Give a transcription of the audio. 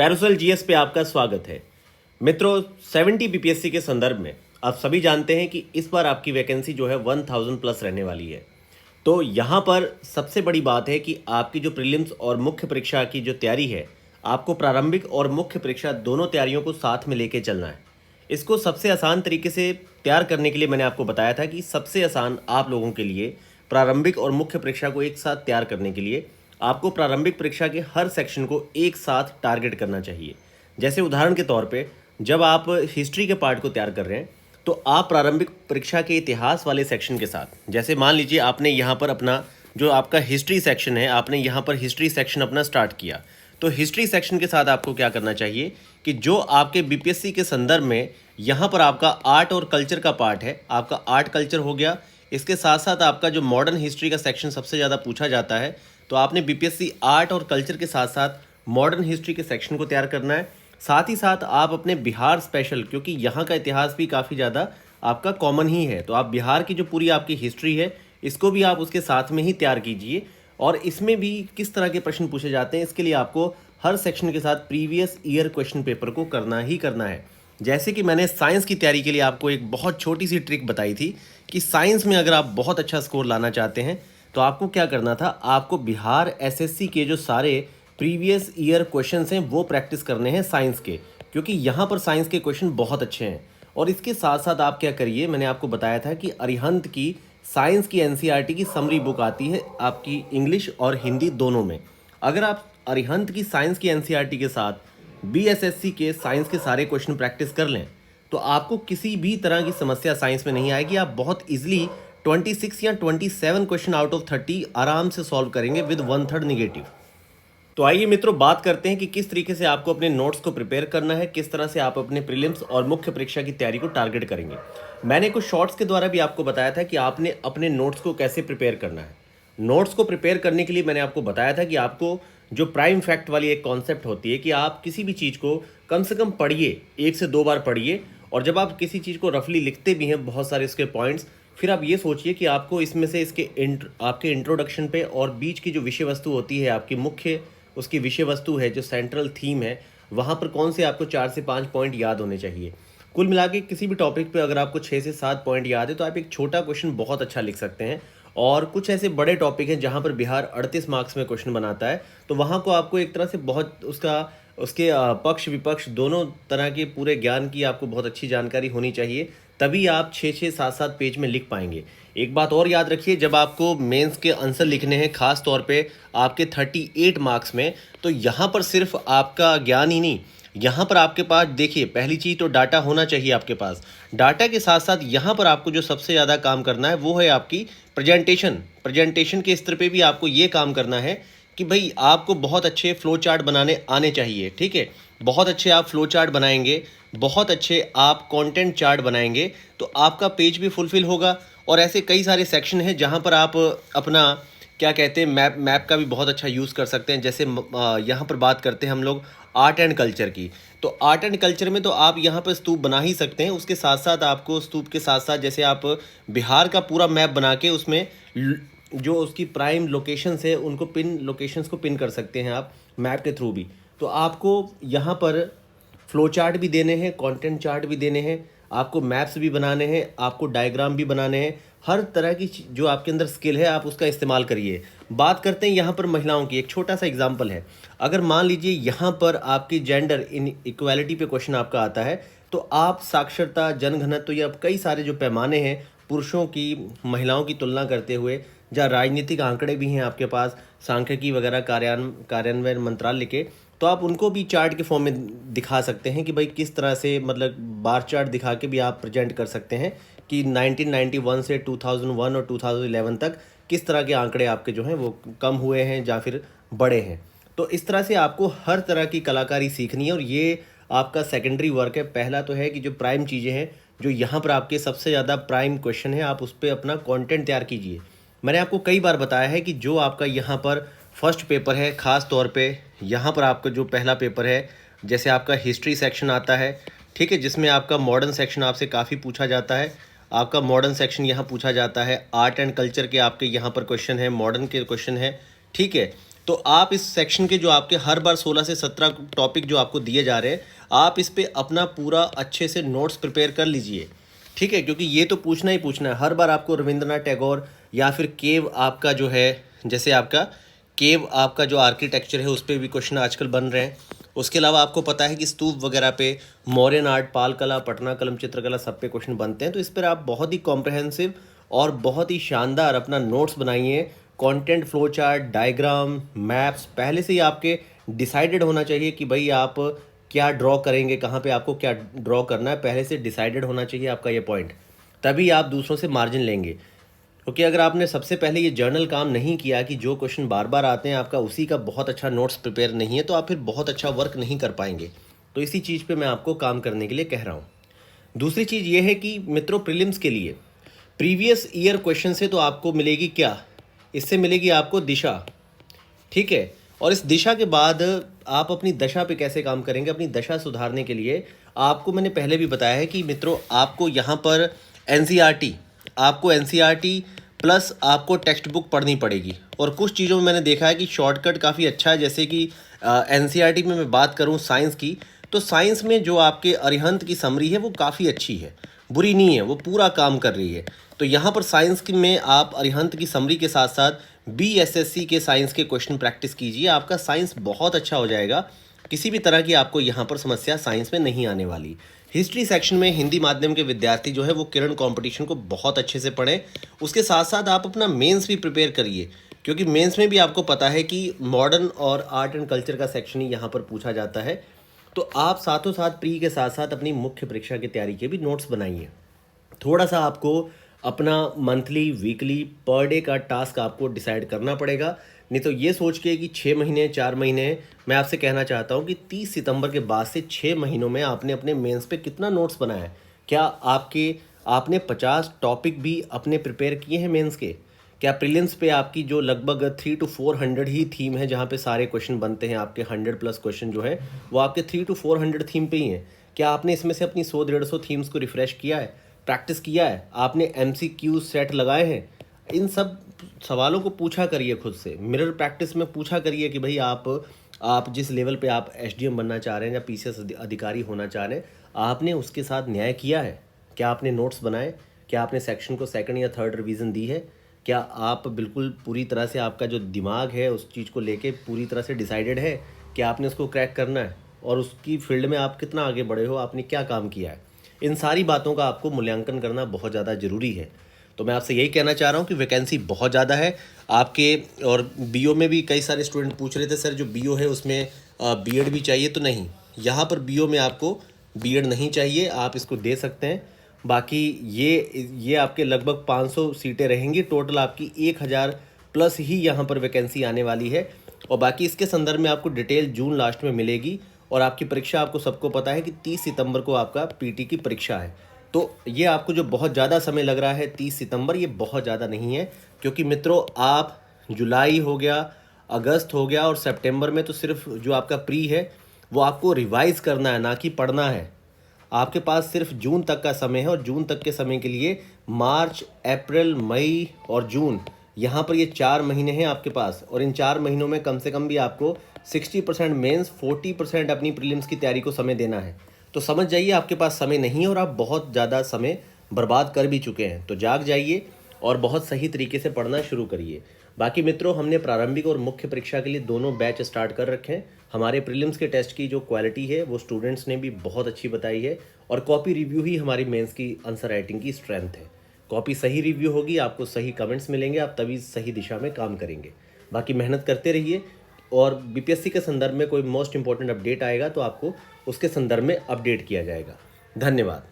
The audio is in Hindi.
पैरासोल जीएस पे आपका स्वागत है। मित्रों, 70 बीपीएससी के संदर्भ में आप सभी जानते हैं कि इस बार आपकी वैकेंसी जो है 1000 प्लस रहने वाली है। तो यहाँ पर सबसे बड़ी बात है कि आपकी जो प्रीलिम्स और मुख्य परीक्षा की जो तैयारी है, आपको प्रारंभिक और मुख्य परीक्षा दोनों तैयारियों को साथ में लेके चलना है। इसको सबसे आसान तरीके से तैयार करने के लिए मैंने आपको बताया था कि सबसे आसान आप लोगों के लिए प्रारंभिक और मुख्य परीक्षा को एक साथ तैयार करने के लिए आपको प्रारंभिक परीक्षा के हर सेक्शन को एक साथ टारगेट करना चाहिए। जैसे उदाहरण के तौर पे जब आप हिस्ट्री के पार्ट को तैयार कर रहे हैं तो आप प्रारंभिक परीक्षा के इतिहास वाले सेक्शन के साथ, जैसे मान लीजिए आपने यहाँ पर अपना जो आपका हिस्ट्री सेक्शन है, आपने यहाँ पर हिस्ट्री सेक्शन अपना स्टार्ट किया, तो हिस्ट्री सेक्शन के साथ आपको क्या करना चाहिए कि जो आपके बीपीएससी के संदर्भ में यहाँ पर आपका आर्ट और कल्चर का पार्ट है, आपका आर्ट कल्चर हो गया। इसके साथ साथ आपका जो मॉडर्न हिस्ट्री का सेक्शन सबसे ज़्यादा पूछा जाता है, तो आपने बीपीएससी आर्ट और कल्चर के साथ साथ मॉडर्न हिस्ट्री के सेक्शन को तैयार करना है। साथ ही साथ आप अपने बिहार स्पेशल, क्योंकि यहाँ का इतिहास भी काफ़ी ज़्यादा आपका कॉमन ही है, तो आप बिहार की जो पूरी आपकी हिस्ट्री है इसको भी आप उसके साथ में ही तैयार कीजिए। और इसमें भी किस तरह के प्रश्न पूछे जाते हैं, इसके लिए आपको हर सेक्शन के साथ प्रीवियस ईयर क्वेश्चन पेपर को करना ही करना है। जैसे कि मैंने साइंस की तैयारी के लिए आपको एक बहुत छोटी सी ट्रिक बताई थी कि साइंस में अगर आप बहुत अच्छा स्कोर लाना चाहते हैं तो आपको क्या करना था, आपको बिहार एसएससी के जो सारे प्रीवियस ईयर क्वेश्चंस हैं वो प्रैक्टिस करने हैं साइंस के, क्योंकि यहाँ पर साइंस के क्वेश्चन बहुत अच्छे हैं। और इसके साथ साथ आप क्या करिए, मैंने आपको बताया था कि अरिहंत की साइंस की एनसीईआरटी की समरी बुक आती है आपकी इंग्लिश और हिंदी दोनों में। अगर आप अरिहंत की साइंस की एनसीईआरटी के साथ बीएसएससी के साइंस के सारे क्वेश्चन प्रैक्टिस कर लें तो आपको किसी भी तरह की समस्या साइंस में नहीं आएगी। आप बहुत इजीली 26 या 27 क्वेश्चन आउट ऑफ 30 आराम से सॉल्व करेंगे विद 1/3 निगेटिव। तो आइए मित्रों, बात करते हैं कि किस तरीके से आपको अपने नोट्स को प्रिपेयर करना है, किस तरह से आप अपने प्रीलिम्स और मुख्य परीक्षा की तैयारी को टारगेट करेंगे। मैंने कुछ शॉर्ट्स के द्वारा भी आपको बताया था कि आपने अपने नोट्स को कैसे प्रिपेयर करना है। नोट्स को प्रिपेयर करने के लिए मैंने आपको बताया था कि आपको जो प्राइम फैक्ट वाली एक कॉन्सेप्ट होती है कि आप किसी भी चीज़ को कम से कम पढ़िए, 1 से 2 बार पढ़िए, और जब आप किसी चीज़ को रफली लिखते भी हैं बहुत सारे इसके पॉइंट्स, फिर आप ये सोचिए कि आपको इसमें से इसके आपके इंट्रोडक्शन पे और बीच की जो विषय वस्तु होती है, आपकी मुख्य उसकी विषय वस्तु है, जो सेंट्रल थीम है, वहाँ पर कौन से आपको 4 से 5 पॉइंट याद होने चाहिए। कुल मिला के किसी भी टॉपिक पे अगर आपको 6 से 7 पॉइंट याद है तो आप एक छोटा क्वेश्चन बहुत अच्छा लिख सकते हैं। और कुछ ऐसे बड़े टॉपिक हैं जहाँ पर बिहार 38 मार्क्स में क्वेश्चन बनाता है, तो वहाँ को आपको एक तरह से बहुत उसके पक्ष विपक्ष दोनों तरह के पूरे ज्ञान की आपको बहुत अच्छी जानकारी होनी चाहिए, तभी आप 6-6, 7-7 पेज में लिख पाएंगे। एक बात और याद रखिए, जब आपको मेंस के आंसर लिखने हैं, खास तौर पे आपके 38 मार्क्स में, तो यहाँ पर सिर्फ आपका ज्ञान ही नहीं, यहाँ पर आपके पास देखिए, पहली चीज़ तो डाटा होना चाहिए आपके पास। डाटा के साथ साथ यहाँ पर आपको जो सबसे ज़्यादा काम करना है वो है आपकी प्रेजेंटेशन के स्तर पे भी आपको ये काम करना है कि भाई आपको बहुत अच्छे फ्लो चार्ट बनाने आने चाहिए। ठीक है, बहुत अच्छे आप फ्लो चार्ट बनाएंगे, बहुत अच्छे आप कंटेंट चार्ट बनाएंगे, तो आपका पेज भी फुलफिल होगा। और ऐसे कई सारे सेक्शन हैं जहाँ पर आप अपना क्या कहते हैं, मैप का भी बहुत अच्छा यूज़ कर सकते हैं। जैसे यहाँ पर बात करते हैं हम लोग आर्ट एंड कल्चर की, तो आर्ट एंड कल्चर में तो आप यहाँ पर स्तूप बना ही सकते हैं। उसके साथ साथ आपको स्तूप के साथ साथ जैसे आप बिहार का पूरा मैप बना के उसमें जो उसकी प्राइम लोकेशंस है उनको लोकेशंस को पिन कर सकते हैं आप मैप के थ्रू भी। तो आपको यहाँ पर फ्लो चार्ट भी देने हैं, कंटेंट चार्ट भी देने हैं, आपको मैप्स भी बनाने हैं, आपको डायग्राम भी बनाने हैं। हर तरह की जो आपके अंदर स्किल है आप उसका इस्तेमाल करिए। बात करते हैं यहाँ पर महिलाओं की, एक छोटा सा एग्जांपल है। अगर मान लीजिए यहाँ पर आपकी जेंडर इन इक्वालिटी पे क्वेश्चन आपका आता है, तो आप साक्षरता, जनघनत्व या कई सारे जो पैमाने हैं पुरुषों की महिलाओं की तुलना करते हुए, जहाँ राजनीतिक आंकड़े भी हैं आपके पास, सांख्यिकी वगैरह कार्यान्वयन मंत्रालय के, तो आप उनको भी चार्ट के फॉर्म में दिखा सकते हैं कि भाई किस तरह से, मतलब बार चार्ट दिखा के भी आप प्रेजेंट कर सकते हैं कि 1991 से 2001 और 2011 तक किस तरह के आंकड़े आपके जो हैं वो कम हुए हैं या फिर बढ़े हैं। तो इस तरह से आपको हर तरह की कलाकारी सीखनी है, और ये आपका सेकेंडरी वर्क है। पहला तो है कि जो प्राइम चीज़ें हैं, जो यहाँ पर आपके सबसे ज़्यादा प्राइम क्वेश्चन है, आप उस पर अपना कॉन्टेंट तैयार कीजिए। मैंने आपको कई बार बताया है कि जो आपका यहाँ पर फर्स्ट पेपर है, ख़ास तौर पे यहाँ पर आपका जो पहला पेपर है, जैसे आपका हिस्ट्री सेक्शन आता है, ठीक है, जिसमें आपका मॉडर्न सेक्शन आपसे काफ़ी पूछा जाता है। आपका मॉडर्न सेक्शन यहाँ पूछा जाता है, आर्ट एंड कल्चर के आपके यहाँ पर क्वेश्चन है, मॉडर्न के क्वेश्चन है, ठीक है। तो आप इस सेक्शन के जो आपके हर बार 16 से 17 टॉपिक जो आपको दिए जा रहे हैं, आप इस पे अपना पूरा अच्छे से नोट्स प्रिपेयर कर लीजिए, ठीक है, क्योंकि ये तो पूछना ही पूछना है हर बार आपको। रविंद्रनाथ टैगोर या फिर केव आपका जो है, जैसे आपका केव आपका जो आर्किटेक्चर है उस पर भी क्वेश्चन आजकल बन रहे हैं। उसके अलावा आपको पता है कि स्तूप वगैरह पे मौर्यन आर्ट, पाल कला, पटना कलम चित्रकला सब पे क्वेश्चन बनते हैं। तो इस पर आप बहुत ही कॉम्प्रहेंसिव और बहुत ही शानदार अपना नोट्स बनाइए। Content flow chart, diagram, maps पहले से ही आपके डिसाइडेड होना चाहिए कि भाई आप क्या ड्रॉ करेंगे, कहाँ पे आपको क्या ड्रॉ करना है, पहले से डिसाइडेड होना चाहिए आपका ये पॉइंट, तभी आप दूसरों से मार्जिन लेंगे। क्योंकि अगर आपने सबसे पहले ये जर्नल काम नहीं किया कि जो क्वेश्चन बार बार आते हैं आपका उसी का बहुत अच्छा नोट्स प्रिपेयर नहीं है, तो आप फिर बहुत अच्छा वर्क नहीं कर पाएंगे। तो इसी चीज़ पे मैं आपको काम करने के लिए कह रहा हूँ। दूसरी चीज़ ये है कि मित्रों, प्रीलिम्स के लिए प्रीवियस ईयर क्वेश्चन से तो आपको मिलेगी क्या, इससे मिलेगी आपको दिशा, ठीक है। और इस दिशा के बाद आप अपनी दशा पे कैसे काम करेंगे, अपनी दशा सुधारने के लिए आपको मैंने पहले भी बताया है कि मित्रों आपको यहाँ पर एनसीईआरटी, आपको एनसीईआरटी प्लस आपको टेक्स्ट बुक पढ़नी पड़ेगी। और कुछ चीज़ों में मैंने देखा है कि शॉर्टकट काफ़ी अच्छा है, जैसे कि एनसीईआरटी में मैं बात करूँ साइंस की, तो साइंस में जो आपके अरिहंत की समरी है वो काफ़ी अच्छी है, बुरी नहीं है, वो पूरा काम कर रही है। तो यहाँ पर साइंस में आप अरिहंत की समरी के साथ साथ बीएसएससी के साइंस के क्वेश्चन प्रैक्टिस कीजिए, आपका साइंस बहुत अच्छा हो जाएगा। किसी भी तरह की आपको यहाँ पर समस्या साइंस में नहीं आने वाली। हिस्ट्री सेक्शन में हिंदी माध्यम के विद्यार्थी जो है वो किरण कंपटीशन को बहुत अच्छे से पढ़ें। उसके साथ साथ आप अपना मेंस भी प्रिपेयर करिए, क्योंकि मेंस में भी आपको पता है कि मॉडर्न और आर्ट एंड कल्चर का सेक्शन ही यहाँ पर पूछा जाता है। तो आप साथों साथ प्री के साथ साथ अपनी मुख्य परीक्षा की तैयारी के भी नोट्स बनाइए। थोड़ा सा आपको अपना मंथली, वीकली, पर डे का टास्क आपको डिसाइड करना पड़ेगा। नहीं तो ये सोच के कि 6 महीने 4 महीने, मैं आपसे कहना चाहता हूँ कि 30 सितंबर के बाद से 6 महीनों में आपने अपने मेंस पे कितना नोट्स बनाया है? क्या आपने 50 टॉपिक भी अपने प्रिपेयर किए हैं मेंस के? क्या प्रीलिम्स पे आपकी जो लगभग 300 to 400 ही थीम है जहाँ पे सारे क्वेश्चन बनते हैं, आपके 100+ क्वेश्चन जो है वो आपके 300 to 400 थीम पे ही हैं? क्या आपने इसमें से अपनी 100-150 थीम्स को रिफ्रेश किया है, प्रैक्टिस किया है? आपने MCQ सेट लगाए हैं? इन सब सवालों को पूछा करिए खुद से। मिरर प्रैक्टिस में पूछा करिए कि भाई आप जिस लेवल पे आप एसडीएम बनना चाह रहे हैं या पीसीएस अधिकारी होना चाह रहे हैं, आपने उसके साथ न्याय किया है? क्या आपने नोट्स बनाए? क्या आपने सेक्शन को सेकंड या थर्ड रिवीजन दी है? क्या आप बिल्कुल पूरी तरह से, आपका जो दिमाग है उस चीज़ को लेके पूरी तरह से डिसाइडेड है कि आपने उसको क्रैक करना है? और उसकी फील्ड में आप कितना आगे बढ़े हो, आपने क्या काम किया है? इन सारी बातों का आपको मूल्यांकन करना बहुत ज़्यादा ज़रूरी है। तो मैं आपसे यही कहना चाह रहा हूँ कि वैकेंसी बहुत ज़्यादा है आपके। और बीओ में भी कई सारे स्टूडेंट पूछ रहे थे सर जो बीओ है उसमें बीएड भी चाहिए, तो नहीं, यहाँ पर बीओ में आपको बीएड नहीं चाहिए, आप इसको दे सकते हैं। बाकी ये आपके लगभग 500 सीटें रहेंगी, टोटल आपकी 1000+ ही यहाँ पर वैकेंसी आने वाली है। और बाकी इसके संदर्भ में आपको डिटेल जून लास्ट में मिलेगी। और आपकी परीक्षा, आपको सबको पता है कि 30 सितंबर को आपका पीटी की परीक्षा है। तो ये आपको जो बहुत ज़्यादा समय लग रहा है 30 सितंबर, ये बहुत ज़्यादा नहीं है, क्योंकि मित्रों आप जुलाई हो गया, अगस्त हो गया और सितंबर में तो सिर्फ जो आपका प्री है वो आपको रिवाइज़ करना है, ना कि पढ़ना है। आपके पास सिर्फ जून तक का समय है और जून तक के समय के लिए मार्च, अप्रैल, मई और जून, यहाँ पर ये 4 महीने हैं आपके पास। और इन 4 महीनों में कम से कम भी आपको 60% मेंस, 40% अपनी प्रीलिम्स की तैयारी को समय देना है। तो समझ जाइए आपके पास समय नहीं है और आप बहुत ज़्यादा समय बर्बाद कर भी चुके हैं। तो जाग जाइए और बहुत सही तरीके से पढ़ना शुरू करिए। बाकी मित्रों, हमने प्रारंभिक और मुख्य परीक्षा के लिए दोनों बैच स्टार्ट कर रखे हैं। हमारे प्रीलिम्स के टेस्ट की जो क्वालिटी है वो स्टूडेंट्स ने भी बहुत अच्छी बताई है। और कॉपी रिव्यू ही हमारी मेंस की आंसर राइटिंग की स्ट्रेंथ है। कॉपी सही रिव्यू होगी, आपको सही कमेंट्स मिलेंगे, आप तभी सही दिशा में काम करेंगे। बाकी मेहनत करते रहिए। और बीपीएससी के संदर्भ में कोई मोस्ट इंपॉर्टेंट अपडेट आएगा तो आपको उसके संदर्भ में अपडेट किया जाएगा। धन्यवाद।